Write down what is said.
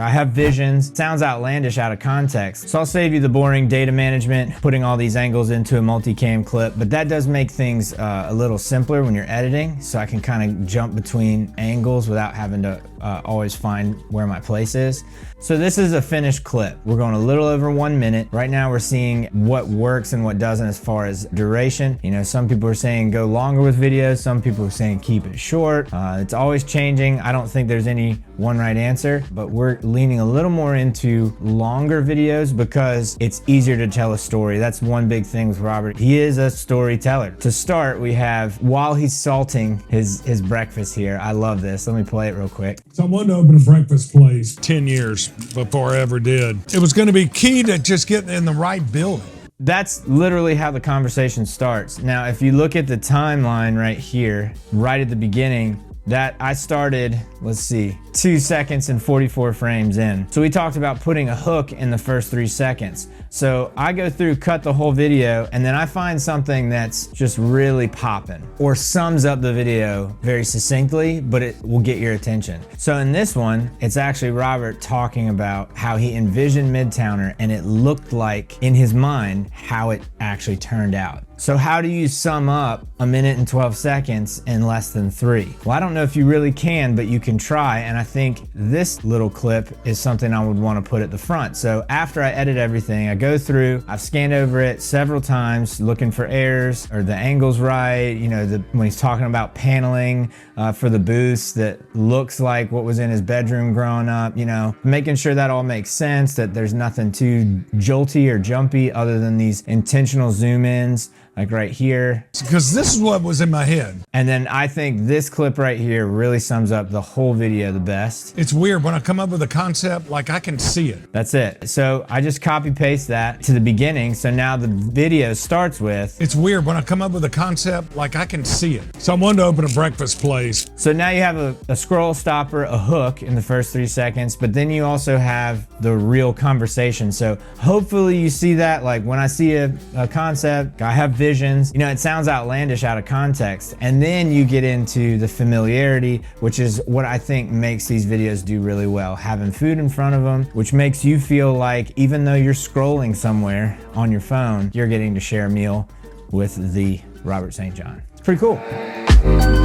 I have visions. Sounds outlandish out of context. So I'll save you the boring data management, putting all these angles into a multicam clip, but that does make things a little simpler when you're editing, so I can kind of jump between angles without having to always find where my place is. So this is a finished clip. We're going a little over 1 minute. Right now we're seeing what works and what doesn't as far as duration. You know, some people are saying go longer with videos. Some people are saying keep it short. It's always changing. I don't think there's any one right answer, but we're leaning a little more into longer videos because it's easier to tell a story. That's one big thing with Robert. He is a storyteller. To start, we have while he's salting his breakfast here. I love this. Let me play it real quick. So I wanted to open a breakfast place 10 years before I ever did. It was going to be key to just getting in the right building. That's literally how the conversation starts. Now, if you look at the timeline right here, right at the beginning, that I started, let's see, 2 seconds and 44 frames in. So we talked about putting a hook in the first 3 seconds. So I go through, cut the whole video, and then I find something that's just really popping or sums up the video very succinctly, but it will get your attention. So in this one, it's actually Robert talking about how he envisioned Midtowner and it looked like in his mind how it actually turned out. So how do you sum up 1 minute and 12 seconds in less than 3? Well, I don't know if you really can, but you can try. And I think this little clip is something I would want to put at the front. So after I edit everything, I go through, I've scanned over it several times looking for errors or the angles right. You know, when he's talking about paneling for the booths that looks like what was in his bedroom growing up, you know, making sure that all makes sense, that there's nothing too jolty or jumpy other than these intentional zoom ins. Like right here. Because this is what was in my head. And then I think this clip right here really sums up the whole video the best. It's weird when I come up with a concept, like I can see it. That's it. So I just copy paste that to the beginning. So now the video starts with. It's weird when I come up with a concept, like I can see it. So I wanted to open a breakfast place. So now you have a scroll stopper, a hook in the first 3 seconds, but then you also have the real conversation. So hopefully you see that, like when I see a concept, I have visions, you know, it sounds outlandish out of context. And then you get into the familiarity, which is what I think makes these videos do really well. Having food in front of them, which makes you feel like even though you're scrolling somewhere on your phone, you're getting to share a meal with the Robert St. John. It's pretty cool.